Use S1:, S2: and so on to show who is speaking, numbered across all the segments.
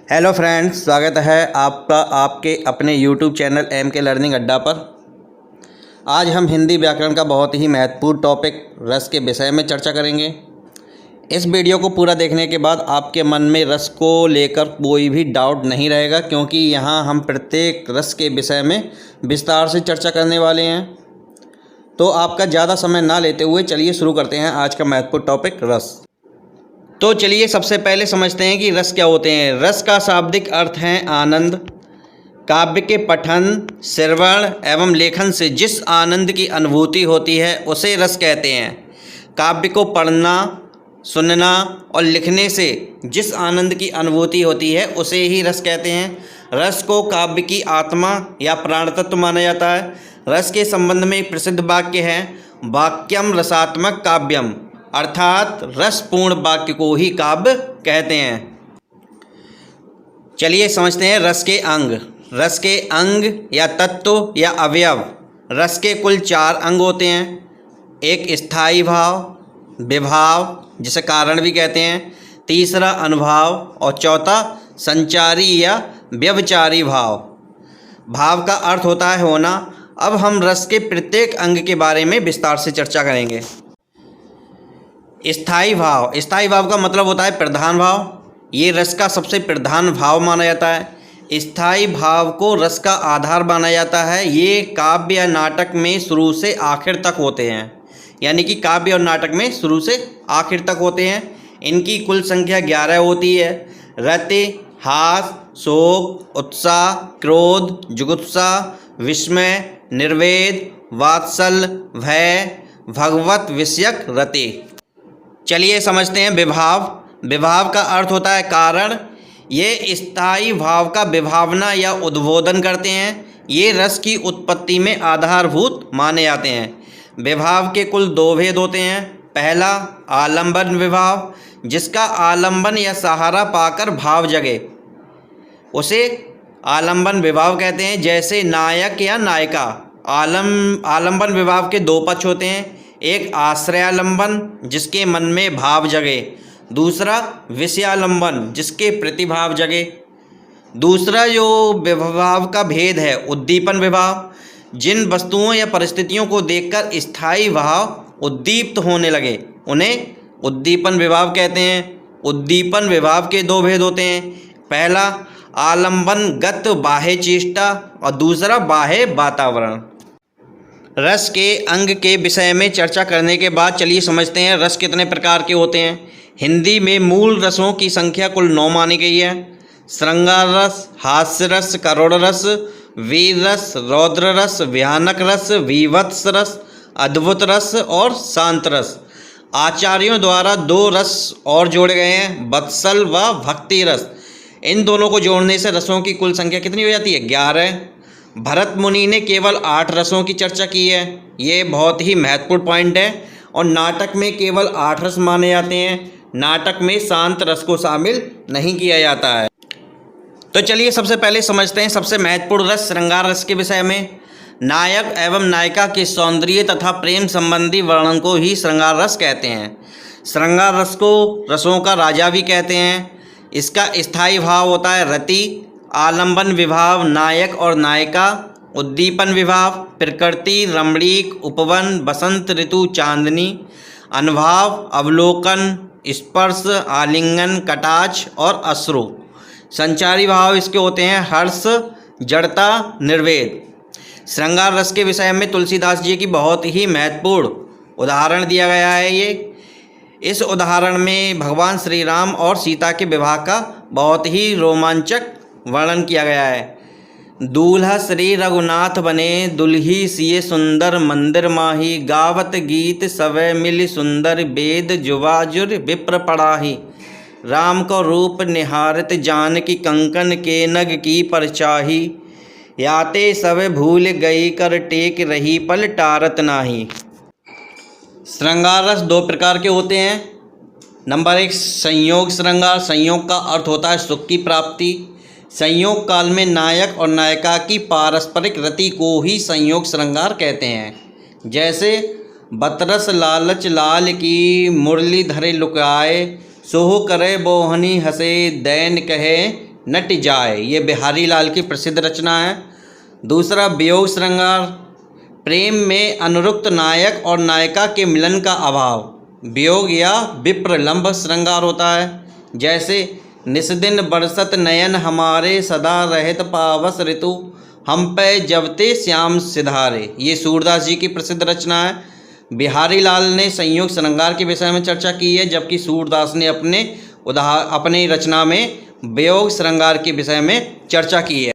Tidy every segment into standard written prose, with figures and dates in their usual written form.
S1: Hello friends, स्वागत है आपका आपके अपने यूट्यूब चैनल MK लर्निंग अड्डा पर। आज हम हिंदी व्याकरण का बहुत ही महत्वपूर्ण टॉपिक रस के विषय में चर्चा करेंगे। इस वीडियो को पूरा देखने के बाद आपके मन में रस को लेकर कोई भी डाउट नहीं रहेगा, क्योंकि यहाँ हम प्रत्येक रस के विषय में विस्तार से चर्चा करने वाले हैं। तो आपका ज़्यादा समय ना लेते हुए चलिए शुरू करते हैं आज का महत्वपूर्ण टॉपिक रस। तो चलिए सबसे पहले समझते हैं कि रस क्या होते हैं। रस का शाब्दिक अर्थ है आनंद। काव्य के पठन, श्रवण एवं लेखन से जिस आनंद की अनुभूति होती है उसे रस कहते हैं। काव्य को पढ़ना, सुनना और लिखने से जिस आनंद की अनुभूति होती है उसे ही रस कहते हैं। रस को काव्य की आत्मा या प्राण तत्व माना जाता है। रस के संबंध में एक प्रसिद्ध वाक्य है, वाक्यम रसात्मक काव्यम, अर्थात रसपूर्ण वाक्य को ही काव्य कहते हैं। चलिए समझते हैं रस के अंग। रस के अंग या तत्व या अवयव। रस के कुल 4 अंग होते हैं। एक स्थायी भाव, विभाव जिसे कारण भी कहते हैं, तीसरा अनुभाव और चौथा संचारी या व्यभिचारी भाव। भाव का अर्थ होता है होना। अब हम रस के प्रत्येक अंग के बारे में विस्तार से चर्चा करेंगे। स्थायी भाव। स्थायी भाव का मतलब होता है प्रधान भाव। ये रस का सबसे प्रधान भाव माना जाता है। स्थायी भाव को रस का आधार माना जाता है। ये काव्य या नाटक में शुरू से आखिर तक होते हैं, यानी कि काव्य और नाटक में शुरू से आखिर तक होते हैं। इनकी कुल संख्या 11 होती है। रति, हास, शोक, उत्साह, क्रोध, जुगुप्सा, विस्मय, निर्वेद, वात्सल, भय, भगवत विषयक रति। चलिए समझते हैं विभाव। विभाव का अर्थ होता है कारण। ये स्थायी भाव का विभावना या उद्बोधन करते हैं। ये रस की उत्पत्ति में आधारभूत माने जाते हैं। विभाव के कुल 2 भेद होते हैं। पहला आलंबन विभाव, जिसका आलंबन या सहारा पाकर भाव जगे उसे आलंबन विभाव कहते हैं। जैसे नायक या नायिका। आलंबन विभाव के 2 पक्ष होते हैं। एक आश्रयालंबन, जिसके मन में भाव जगे। दूसरा विषयालंबन, जिसके प्रतिभाव जगे। दूसरा जो विभाव का भेद है उद्दीपन विभाव। जिन वस्तुओं या परिस्थितियों को देखकर स्थायी भाव उद्दीप्त होने लगे उन्हें उद्दीपन विभाव कहते हैं। उद्दीपन विभाव के 2 भेद होते हैं। पहला आलंबनगत बाह्य चेष्टा और दूसरा बाह्य वातावरण। रस के अंग के विषय में चर्चा करने के बाद चलिए समझते हैं रस कितने प्रकार के होते हैं। हिंदी में मूल रसों की संख्या कुल 9 मानी गई है। श्रृंगार रस, हास्य रस, करुण रस, वीर रस, रौद्र रस, भयानक रस, वीभत्स रस, अद्भुत रस और शांत रस। आचार्यों द्वारा 2 रस और जोड़े गए हैं, वत्सल व भक्ति रस। इन दोनों को जोड़ने से रसों की कुल संख्या कितनी हो जाती है? 11। भरत मुनि ने केवल 8 रसों की चर्चा की है। ये बहुत ही महत्वपूर्ण पॉइंट है। और नाटक में केवल 8 रस माने जाते हैं। नाटक में शांत रस को शामिल नहीं किया जाता है। तो चलिए सबसे पहले समझते हैं सबसे महत्वपूर्ण रस श्रृंगार रस के विषय में। नायक एवं नायिका के सौंदर्य तथा प्रेम संबंधी वर्णन को ही श्रृंगार रस कहते हैं। श्रृंगार रस को रसों का राजा भी कहते हैं। इसका स्थायी भाव होता है रति, आलंबन विभाव नायक और नायिका, उद्दीपन विभाव प्रकृति, रमणीक, उपवन, बसंत ऋतु, चांदनी, अनुभाव अवलोकन, स्पर्श, आलिंगन, कटाक्ष और अश्रु। संचारी भाव इसके होते हैं हर्ष, जड़ता, निर्वेद। श्रृंगार रस के विषय में तुलसीदास जी की बहुत ही महत्वपूर्ण उदाहरण दिया गया है। इस उदाहरण में भगवान श्री राम और सीता के विवाह का बहुत ही रोमांचक वर्णन किया गया है। दूल्हा श्री रघुनाथ बने, दुल्ही सिए सुंदर मंदिर माही, गावत गीत सवै मिल सुंदर, वेद जुवाजुर विप्र पढ़ाही। राम को रूप निहारत जानकी, कंकन के नग की परचाही, याते सब भूल गई कर टेक रही, पल टारत नाही। श्रृंगार रस 2 प्रकार के होते हैं। नंबर 1 संयोग श्रृंगार। संयोग का अर्थ होता है सुख की प्राप्ति। संयोग काल में नायक और नायिका की पारस्परिक रति को ही संयोग श्रृंगार कहते हैं। जैसे बतरस लालच लाल की, मुरली धरे लुकाए, सोह करे बोहनी हसे, दैन कहे नट जाए, ये बिहारी लाल की प्रसिद्ध रचना है। दूसरा वियोग श्रृंगार, प्रेम में अनुरक्त नायक और नायिका के मिलन का अभाव, वियोग या विप्रलंभ श्रृंगार होता है। जैसे निस्दिन बरसत नयन हमारे, सदा रहत पावस ऋतु, हम पे जबते श्याम सिधारे, ये सूरदास जी की प्रसिद्ध रचना है। बिहारी लाल ने संयोग श्रृंगार के विषय में चर्चा की है, जबकि सूरदास ने अपनी रचना में वियोग श्रृंगार के विषय में चर्चा की है।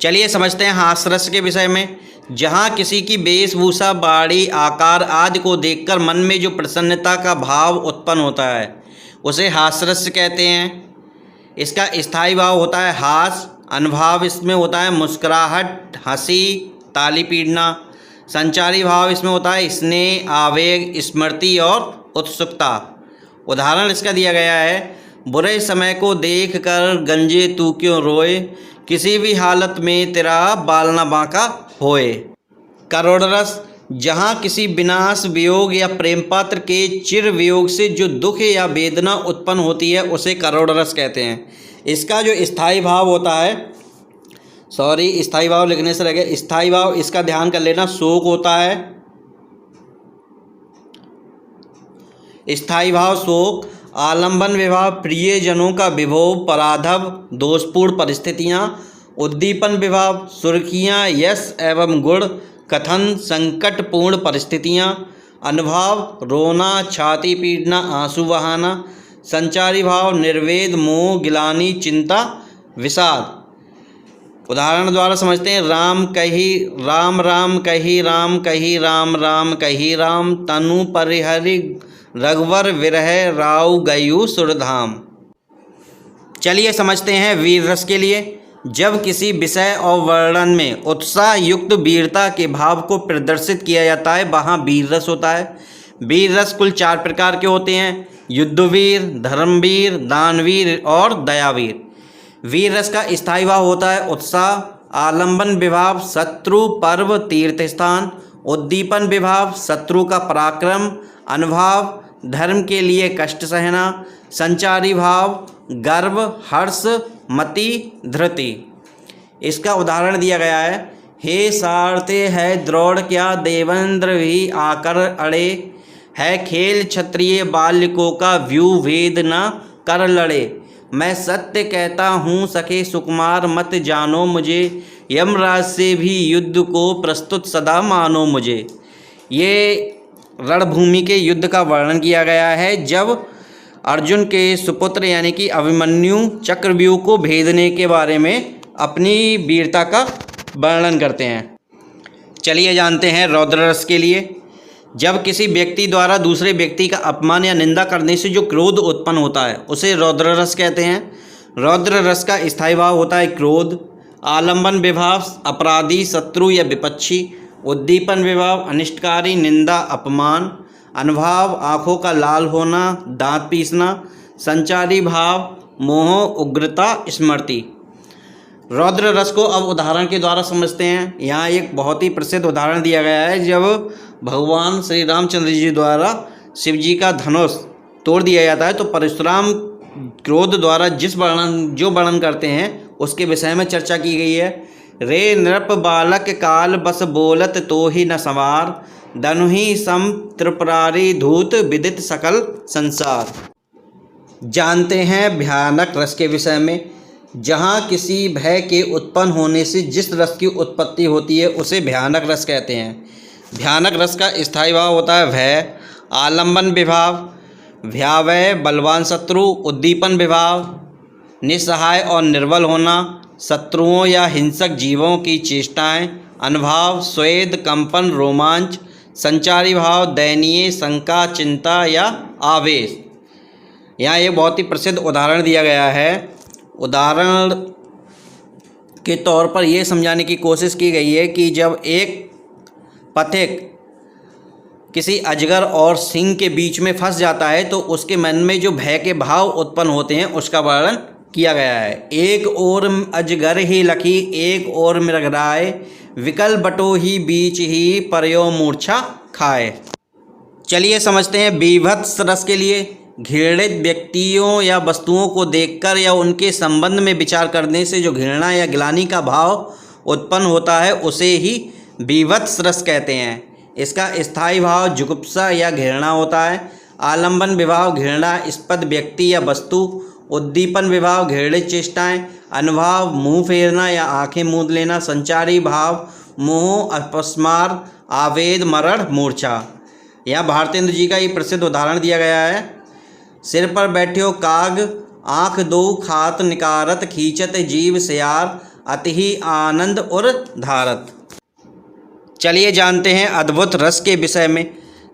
S1: चलिए समझते हैं हास्य रस के विषय में। जहाँ किसी की वेशभूषा, बाड़ी, आकार आदि को देखकर मन में जो प्रसन्नता का भाव उत्पन्न होता है उसे हास्य रस कहते हैं। इसका स्थायी भाव होता है हास, अनुभाव इसमें होता है मुस्कुराहट, हंसी, ताली पीटना। संचारी भाव इसमें होता है स्नेह, आवेग, स्मृति और उत्सुकता। उदाहरण इसका दिया गया है, बुरे समय को देख कर गंजे तू क्यों रोए, किसी भी हालत में तेरा बाल न बांका होए। करुण रस, जहाँ किसी विनाश, वियोग या प्रेम पात्र के चिर वियोग से जो दुख या वेदना उत्पन्न होती है उसे करुण रस कहते हैं। इसका जो स्थायी भाव होता है, स्थायी भाव लिखने से लगे, स्थायी भाव इसका ध्यान कर लेना, शोक होता है। स्थायी भाव शोक, आलंबन विभाव प्रियजनों का विभोग, पराधव, दोषपूर्ण परिस्थितियाँ। उद्दीपन विभाव सुर्खियाँ, यश एवं गुण, कथन, संकटपूर्ण परिस्थितियाँ। अनुभाव रोना, छाती पीटना, आंसू बहाना। संचारी भाव निर्वेद, मोह, गिलानी, चिंता, विषाद। उदाहरण द्वारा समझते हैं, राम कही राम, राम कही राम, कही राम, राम कही राम, तनु परिहरि रघुवर विरह, राव गयु सुरधाम। चलिए समझते हैं वीर रस के लिए। जब किसी विषय और वर्णन में उत्साह युक्त वीरता के भाव को प्रदर्शित किया जाता है वहाँ वीर रस होता है। वीर रस कुल 4 प्रकार के होते हैं, युद्धवीर, धर्मवीर, दानवीर और दयावीर। वीर रस का स्थायी भाव होता है उत्साह, आलंबन विभाव शत्रु, पर्व, तीर्थ स्थान। उद्दीपन विभाव शत्रु का पराक्रम, अनुभाव धर्म के लिए कष्ट सहना। संचारी भाव गर्व, हर्ष, मति, धृति। इसका उदाहरण दिया गया है, हे सारथे है द्रोण क्या, देवेंद्र भी आकर अड़े, है खेल क्षत्रिय बाल्यकों का, व्यू भेद न कर लड़े। मैं सत्य कहता हूँ सखे सुकुमार, मत जानो मुझे, यमराज से भी युद्ध को प्रस्तुत सदा मानो मुझे। ये रणभूमि के युद्ध का वर्णन किया गया है, जब अर्जुन के सुपुत्र यानी कि अभिमन्यु चक्रव्यूह को भेदने के बारे में अपनी वीरता का वर्णन करते हैं। चलिए जानते हैं रौद्र रस के लिए। जब किसी व्यक्ति द्वारा दूसरे व्यक्ति का अपमान या निंदा करने से जो क्रोध उत्पन्न होता है उसे रौद्र रस कहते हैं। रौद्र रस का स्थायी भाव होता है क्रोध, आलंबन विभाव अपराधी, शत्रु या विपक्षी। उद्दीपन विभाव अनिष्टकारी, निंदा, अपमान। अनुभाव आँखों का लाल होना, दांत पीसना। संचारी भाव मोह, उग्रता, स्मृति। रौद्र रस को अब उदाहरण के द्वारा समझते हैं। यहाँ एक बहुत ही प्रसिद्ध उदाहरण दिया गया है, जब भगवान श्री रामचंद्र जी द्वारा शिव जी का धनुष तोड़ दिया जाता है तो परशुराम क्रोध द्वारा जो वर्णन करते हैं उसके विषय में चर्चा की गई है। रे नृप बालक काल बस बोलत तो ही न संवार, धनुहि सम त्रिपुरारी धूत विदित सकल संसार। जानते हैं भयानक रस के विषय में। जहाँ किसी भय के उत्पन्न होने से जिस रस की उत्पत्ति होती है उसे भयानक रस कहते हैं। भयानक रस का स्थायी भाव होता है भय, आलंबन विभाव, भयावह बलवान शत्रु। उद्दीपन विभाव निस्सहाय और निर्बल होना, शत्रुओं या हिंसक जीवों की चेष्टाएं। अनुभाव स्वेद, कंपन, रोमांच। संचारी भाव दयनीय, शंका, चिंता या आवेश। यहाँ एक बहुत ही प्रसिद्ध उदाहरण दिया गया है। उदाहरण के तौर पर यह समझाने की कोशिश की गई है कि जब एक पथिक किसी अजगर और सिंह के बीच में फंस जाता है तो उसके मन में जो भय के भाव उत्पन्न होते हैं उसका वर्णन किया गया है। एक ओर अजगर ही लखी, एक ओर मृगराय, विकल बटो ही बीच ही परयो मूर्छा खाए। चलिए समझते हैं बीभत्स रस के लिए। घृणित व्यक्तियों या वस्तुओं को देखकर या उनके संबंध में विचार करने से जो घृणा या ग्लानि का भाव उत्पन्न होता है उसे ही बीभत्स रस कहते हैं। इसका स्थायी भाव जुगुप्सा या घृणा होता है। आलंबन विभाव घृणास्पद व्यक्ति या वस्तु। उद्दीपन विभाव घृणित चेष्टाएँ। अनुभाव मुँह फेरना या आंखें मूंद लेना। संचारी भाव मोह, अपस्मार, आवेद, मरण, मूर्छा। यहाँ भारतेंद्र जी का ये प्रसिद्ध उदाहरण दिया गया है। सिर पर बैठ्यो काग, आँख दो खात निकारत, खींचत जीव सियार, अति आनंद और धारत। चलिए जानते हैं अद्भुत रस के विषय में।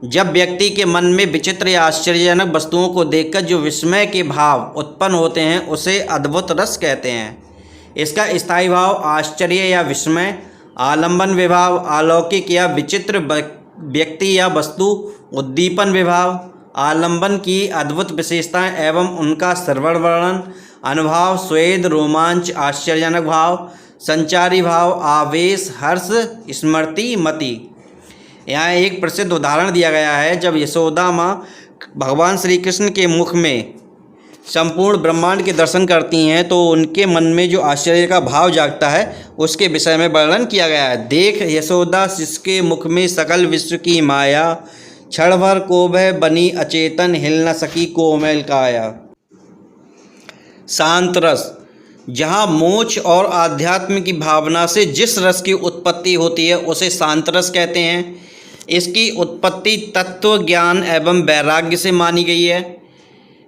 S1: जब व्यक्ति के मन में विचित्र या आश्चर्यजनक वस्तुओं को देखकर जो विस्मय के भाव उत्पन्न होते हैं उसे अद्भुत रस कहते हैं। इसका स्थायी भाव आश्चर्य या विस्मय। आलंबन विभाव अलौकिक या विचित्र व्यक्ति या वस्तु। उद्दीपन विभाव आलंबन की अद्भुत विशेषताएं एवं उनका श्रवण वर्णन। अनुभाव स्वेद, रोमांच, आश्चर्यजनक भाव। संचारी भाव आवेश, हर्ष, स्मृति, मति। यहाँ एक प्रसिद्ध उदाहरण दिया गया है। जब यशोदा माँ भगवान श्री कृष्ण के मुख में संपूर्ण ब्रह्मांड के दर्शन करती हैं तो उनके मन में जो आश्चर्य का भाव जागता है उसके विषय में वर्णन किया गया है। देख यशोदा जिसके मुख में सकल विश्व की माया, क्षण भर को वह बनी अचेतन, हिल न सकी कोमल काया। शांत रस जहाँ मोक्ष और आध्यात्म की भावना से जिस रस की उत्पत्ति होती है उसे शांत रस कहते हैं। इसकी उत्पत्ति तत्व ज्ञान एवं वैराग्य से मानी गई है।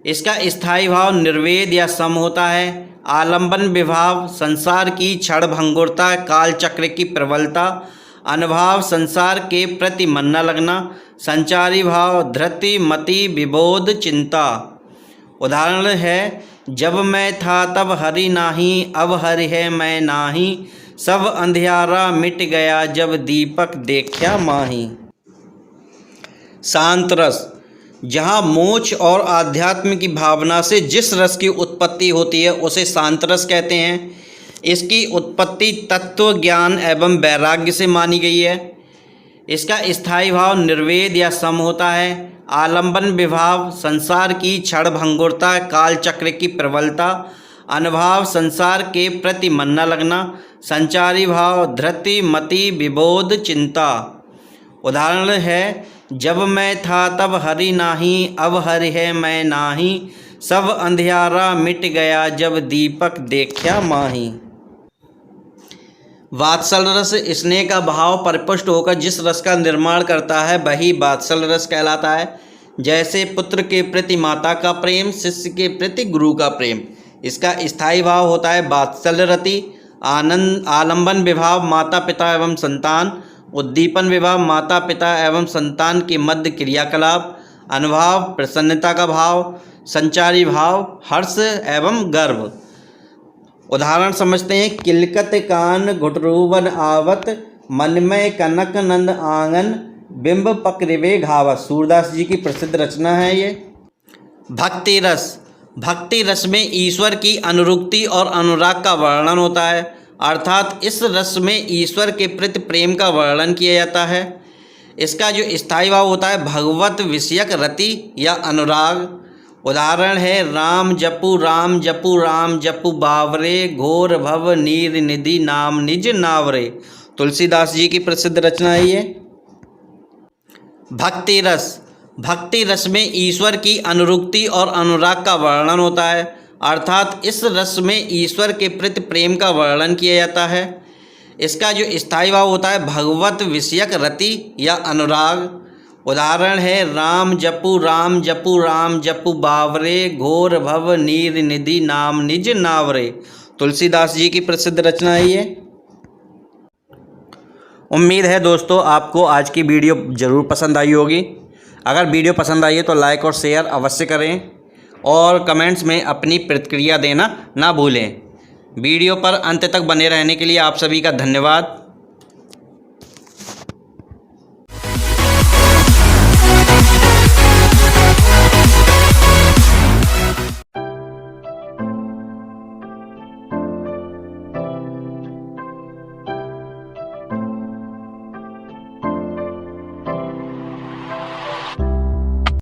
S1: इसका स्थायी भाव निर्वेद या सम होता है। आलंबन विभाव संसार की क्षण भंगुरता, काल चक्र की प्रबलता। अनुभाव संसार के प्रति मन न लगना। संचारी भाव धृति, मति, विबोध, चिंता। उदाहरण है जब मैं था तब हरि नाही, अब हरि है मैं नाही, सब अंधियारा मिट गया जब दीपक देखा माही। शांत रस जहाँ मोक्ष और आध्यात्म की भावना से जिस रस की उत्पत्ति होती है उसे शांत रस कहते हैं। इसकी उत्पत्ति तत्व ज्ञान एवं वैराग्य से मानी गई है। इसका स्थायी भाव निर्वेद या सम होता है। आलंबन विभाव संसार की क्षण भंगुरता, काल चक्र की प्रबलता। अनुभाव संसार के प्रति मन न लगना। संचारी भाव धृति, मति, विबोध, चिंता। उदाहरण है जब मैं था तब हरि नाही, अब हरि है मैं नाही, सब अंधियारा मिट गया जब दीपक देखा माही। वात्सल रस स्नेह का भाव परिपुष्ट होकर जिस रस का निर्माण करता है वही वात्सल रस कहलाता है। जैसे पुत्र के प्रति माता का प्रेम, शिष्य के प्रति गुरु का प्रेम। इसका स्थायी भाव होता है वात्सल रति। आनंद आलंबन विभाव माता पिता एवं संतान। उद्दीपन विभाव माता पिता एवं संतान के मध्य क्रियाकलाप। अनुभाव प्रसन्नता का भाव। संचारी भाव हर्ष एवं गर्व। उदाहरण समझते हैं। किलकत कान घुटरूवन आवत, मनमय कनक नंद आंगन, बिंब पकरिवे घावत। सूरदास जी की प्रसिद्ध रचना है ये। भक्ति रस भक्ति रस में ईश्वर की अनुरक्ति और अनुराग का वर्णन होता है, अर्थात इस रस में ईश्वर के प्रति प्रेम का वर्णन किया जाता है। इसका जो स्थायी भाव होता है भगवत विषयक रति या अनुराग। उदाहरण है राम जपु राम जपु राम जपु बावरे, घोर भव नीर निधि नाम निज नावरे। तुलसीदास जी की प्रसिद्ध रचना है ये। भक्ति रस में ईश्वर की अनुरक्ति और अनुराग का वर्णन होता है, अर्थात इस रस में ईश्वर के प्रति प्रेम का वर्णन किया जाता है। इसका जो स्थायी भाव होता है भगवत विषयक रति या अनुराग। उदाहरण है राम जपु राम जपु राम जपु बावरे, घोर भव नीर निधि नाम निज नावरे। तुलसीदास जी की प्रसिद्ध रचना है ये। उम्मीद है दोस्तों आपको आज की वीडियो ज़रूर पसंद आई होगी। अगर वीडियो पसंद आई है तो लाइक और शेयर अवश्य करें और कमेंट्स में अपनी प्रतिक्रिया देना ना भूलें। वीडियो पर अंत तक बने रहने के लिए आप सभी का धन्यवाद।